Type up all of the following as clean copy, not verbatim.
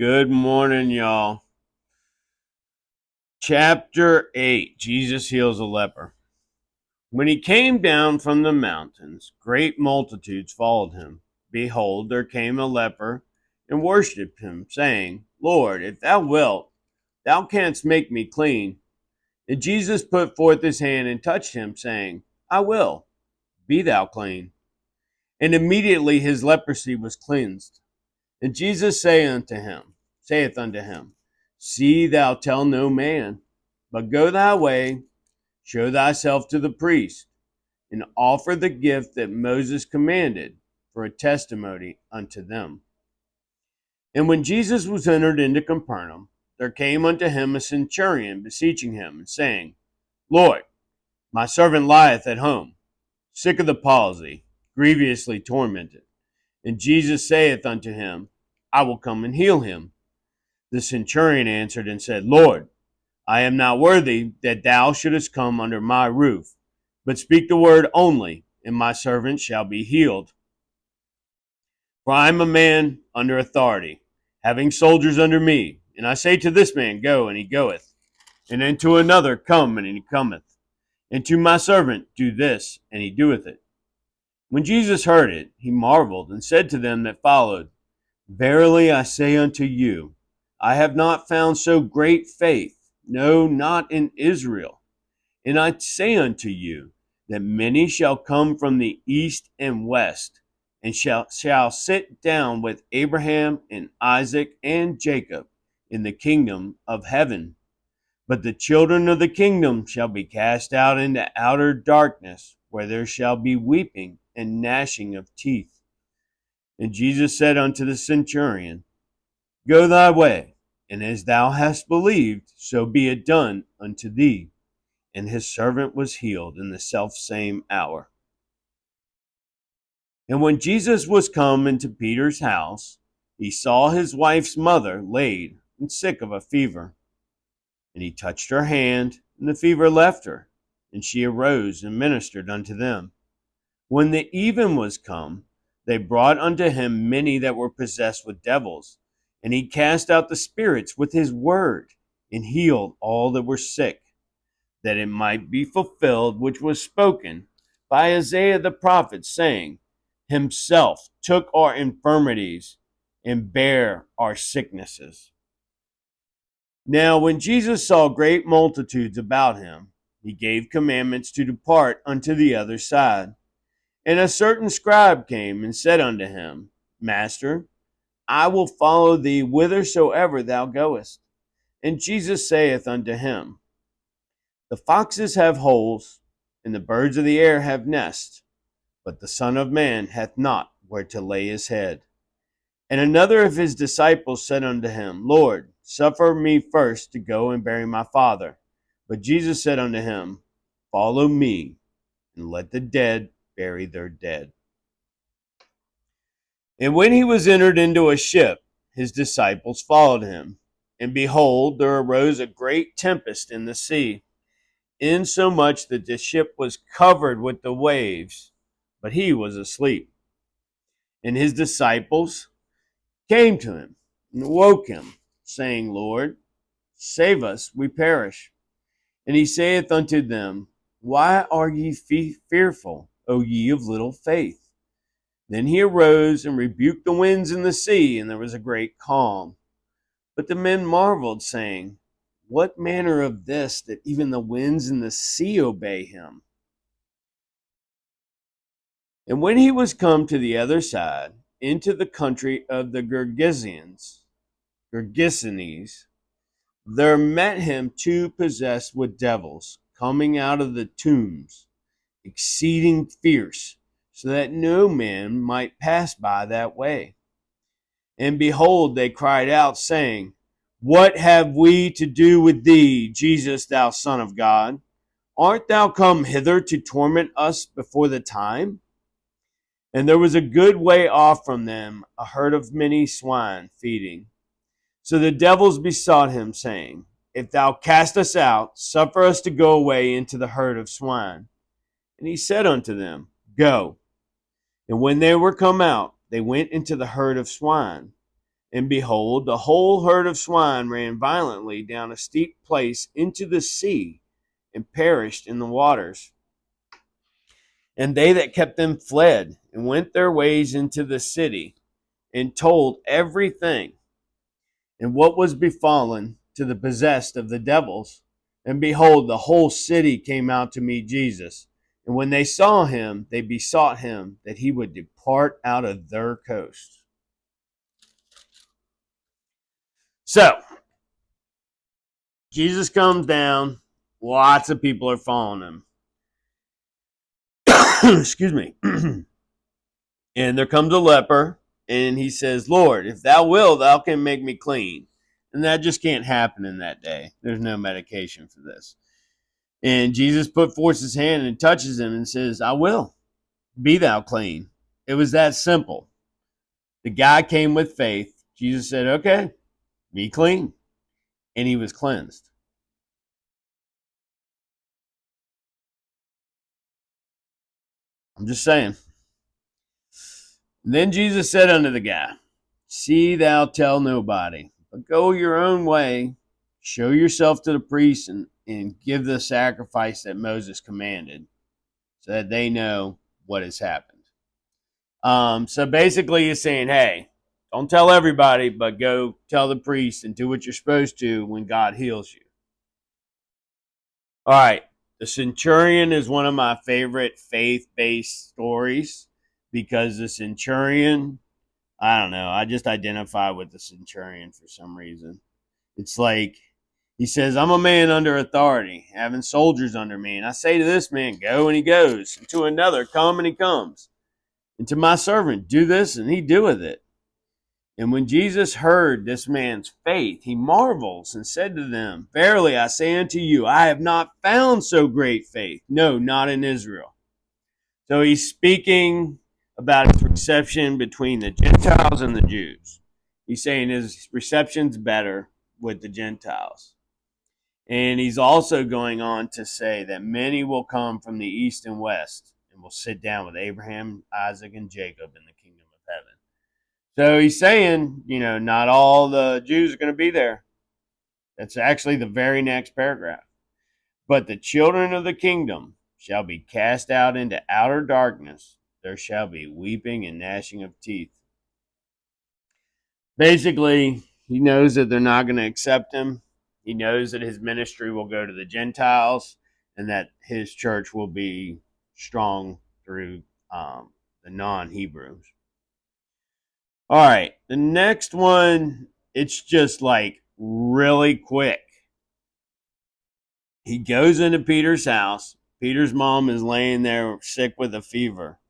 Good morning, y'all. Chapter 8 Jesus heals a leper. When he came down from the mountains, great multitudes followed him. Behold, there came a leper and worshipped him, saying, Lord, if thou wilt, thou canst make me clean. And Jesus put forth his hand and touched him, saying, I will, be thou clean. And immediately his leprosy was cleansed. And Jesus saith unto him, See thou tell no man, but go thy way, show thyself to the priest, and offer the gift that Moses commanded for a testimony unto them. And when Jesus was entered into Capernaum, there came unto him a centurion beseeching him, and saying, Lord, my servant lieth at home, sick of the palsy, grievously tormented. And Jesus saith unto him, I will come and heal him. The centurion answered and said, Lord, I am not worthy that thou shouldest come under my roof, but speak the word only, and my servant shall be healed. For I am a man under authority, having soldiers under me. And I say to this man, Go, and he goeth, and then to another, Come, and he cometh, and to my servant, Do this, and he doeth it. When Jesus heard it, he marveled, and said to them that followed, Verily I say unto you, I have not found so great faith, no, not in Israel. And I say unto you, that many shall come from the east and west, and shall sit down with Abraham and Isaac and Jacob in the kingdom of heaven. But the children of the kingdom shall be cast out into outer darkness, where there shall be weeping and gnashing of teeth. And Jesus said unto the centurion, Go thy way, and as thou hast believed, so be it done unto thee. And his servant was healed in the selfsame hour. And when Jesus was come into Peter's house, he saw his wife's mother laid and sick of a fever. And he touched her hand, and the fever left her, and she arose and ministered unto them. When the even was come, they brought unto him many that were possessed with devils, and he cast out the spirits with his word, and healed all that were sick, that it might be fulfilled which was spoken by Isaiah the prophet, saying, Himself took our infirmities and bare our sicknesses. Now when Jesus saw great multitudes about him, he gave commandments to depart unto the other side. And a certain scribe came and said unto him, Master, I will follow thee whithersoever thou goest. And Jesus saith unto him, The foxes have holes, and the birds of the air have nests, but the Son of Man hath not where to lay his head. And another of his disciples said unto him, Lord, suffer me first to go and bury my father. But Jesus said unto him, Follow me, and let the dead bury their dead. And when he was entered into a ship, his disciples followed him. And behold, there arose a great tempest in the sea, insomuch that the ship was covered with the waves, but he was asleep. And his disciples came to him and woke him, saying, Lord, save us, we perish. And he saith unto them, Why are ye fearful, O ye of little faith? Then he arose and rebuked the winds and the sea, and there was a great calm. But the men marveled, saying, What manner of this, that even the winds and the sea obey him? And when he was come to the other side, into the country of the Gergesenes, there met him two possessed with devils, coming out of the tombs, exceeding fierce, so that no man might pass by that way. And behold, they cried out, saying, What have we to do with thee, Jesus, thou Son of God? Art thou come hither to torment us before the time? And there was a good way off from them a herd of many swine feeding. So the devils besought him, saying, If thou cast us out, suffer us to go away into the herd of swine. And he said unto them, Go. And when they were come out, they went into the herd of swine. And behold, the whole herd of swine ran violently down a steep place into the sea and perished in the waters. And they that kept them fled and went their ways into the city and told everything and what was befallen to the possessed of the devils. And behold, the whole city came out to meet Jesus. And when they saw him, they besought him that he would depart out of their coast. So, Jesus comes down. Lots of people are following him. Excuse me. And there comes a leper, and he says, Lord, if thou wilt, thou can make me clean. And that just can't happen in that day. There's no medication for this. And Jesus put forth his hand and touches him and says, I will. Be thou clean. It was that simple. The guy came with faith. Jesus said, okay, be clean. And he was cleansed. I'm just saying. Then Jesus said unto the guy, see thou tell nobody, but go your own way, show yourself to the priest, and give the sacrifice that Moses commanded, so that they know what has happened. So basically he's saying, hey, don't tell everybody, but go tell the priest and do what you're supposed to when God heals you. All right. The centurion is one of my favorite faith-based stories because the centurion, I don't know, I just identify with the centurion for some reason. It's like he says, I'm a man under authority, having soldiers under me. And I say to this man, go, and he goes. And to another, come, and he comes. And to my servant, do this, and he doeth it. And when Jesus heard this man's faith, he marvels and said to them, verily I say unto you, I have not found so great faith. No, not in Israel. So he's speaking about his reception between the Gentiles and the Jews. He's saying his reception's better with the Gentiles. And he's also going on to say that many will come from the east and west and will sit down with Abraham, Isaac, and Jacob in the kingdom of heaven. So he's saying, not all the Jews are going to be there. That's actually the very next paragraph. But the children of the kingdom shall be cast out into outer darkness. There shall be weeping and gnashing of teeth. Basically, he knows that they're not going to accept him. He knows that his ministry will go to the Gentiles and that his church will be strong through the non-Hebrews. All right, the next one, it's just like really quick. He goes into Peter's house. Peter's mom is laying there sick with a fever.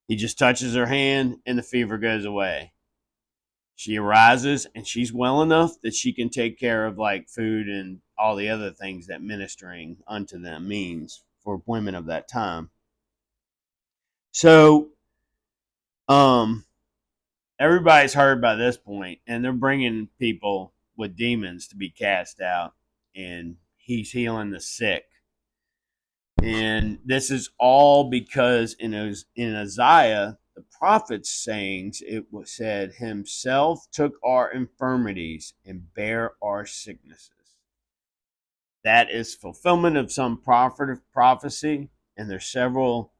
He just touches her hand and the fever goes away. She arises and she's well enough that she can take care of like food and all the other things that ministering unto them means for women of that time. So, everybody's heard by this point, and they're bringing people with demons to be cast out, and he's healing the sick. And this is all because in Isaiah, the prophet's sayings, it was said, himself took our infirmities and bare our sicknesses. That is fulfillment of some prophecy, and there's several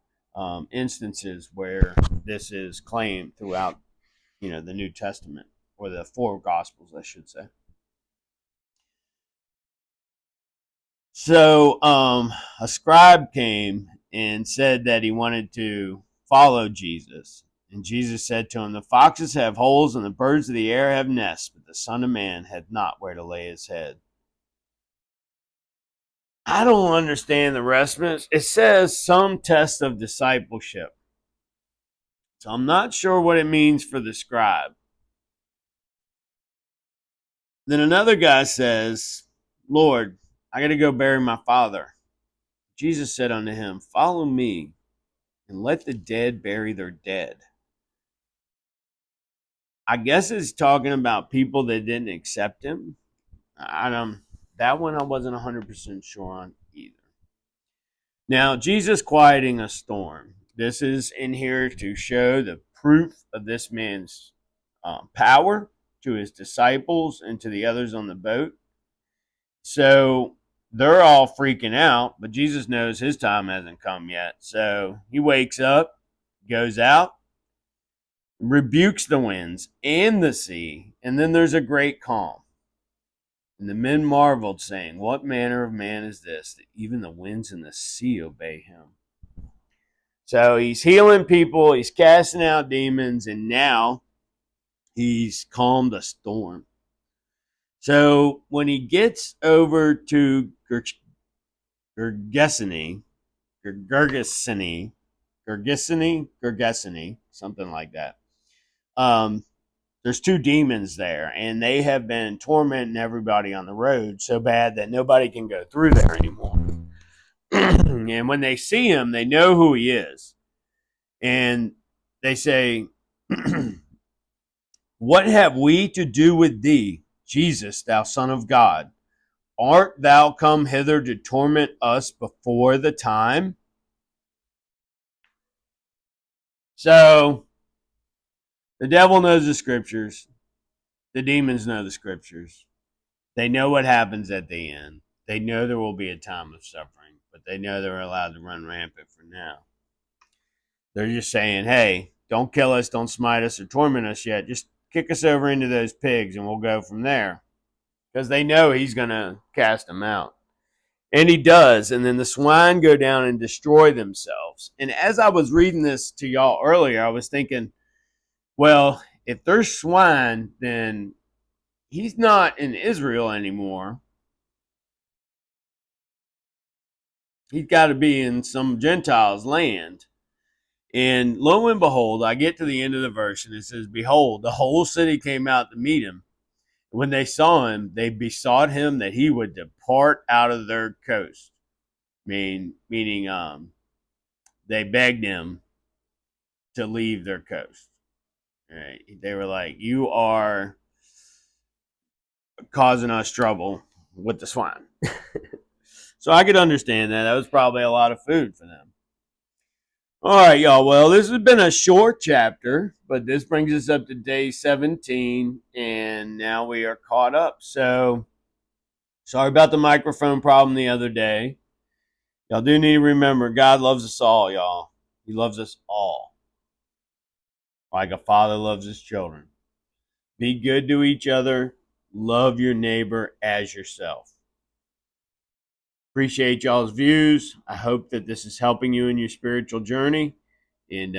instances where this is claimed throughout the New Testament, or the four Gospels, I should say. So a scribe came and said that he wanted to follow Jesus. And Jesus said to him, the foxes have holes and the birds of the air have nests, but the Son of Man hath not where to lay his head. I don't understand the rest of it. It says some test of discipleship. So I'm not sure what it means for the scribe. Then another guy says, Lord, I got to go bury my father. Jesus said unto him, follow me and let the dead bury their dead. I guess it's talking about people that didn't accept him. That one I wasn't 100% sure on either. Now, Jesus quieting a storm. This is in here to show the proof of this man's power to his disciples and to the others on the boat. So they're all freaking out, but Jesus knows his time hasn't come yet. So he wakes up, goes out, rebukes the winds and the sea, and then there's a great calm. And the men marveled, saying, "What manner of man is this, that even the winds and the sea obey him?" So he's healing people, he's casting out demons, and now he's calmed a storm. So when he gets over to Gergesene, something like that. There's two demons there, and they have been tormenting everybody on the road so bad that nobody can go through there anymore. And when they see him, they know who he is. And they say, "What have we to do with thee, Jesus, thou Son of God? Art thou come hither to torment us before the time?" So the devil knows the scriptures. The demons know the scriptures. They know what happens at the end. They know there will be a time of suffering, but they know they're allowed to run rampant for now. They're just saying, "Hey, don't kill us, don't smite us, or torment us yet. Just kick us over into those pigs and we'll go from there." Because they know he's going to cast them out. And he does. And then the swine go down and destroy themselves. And as I was reading this to y'all earlier, I was thinking, well, if there's swine, then he's not in Israel anymore. He's got to be in some Gentiles' land. And lo and behold, I get to the end of the verse and it says, "Behold, the whole city came out to meet him. When they saw him, they besought him that he would depart out of their coast." Meaning, they begged him to leave their coast. Right? They were like, "You are causing us trouble with the swine." So I could understand that. That was probably a lot of food for them. All right, y'all. Well, this has been a short chapter, but this brings us up to day 17, and now we are caught up. So sorry about the microphone problem the other day. Y'all do need to remember, God loves us all, y'all. He loves us all. Like a father loves his children. Be good to each other. Love your neighbor as yourself. Appreciate y'all's views. I hope that this is helping you in your spiritual journey. And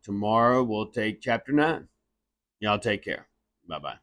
tomorrow we'll take chapter 9. Y'all take care. Bye-bye.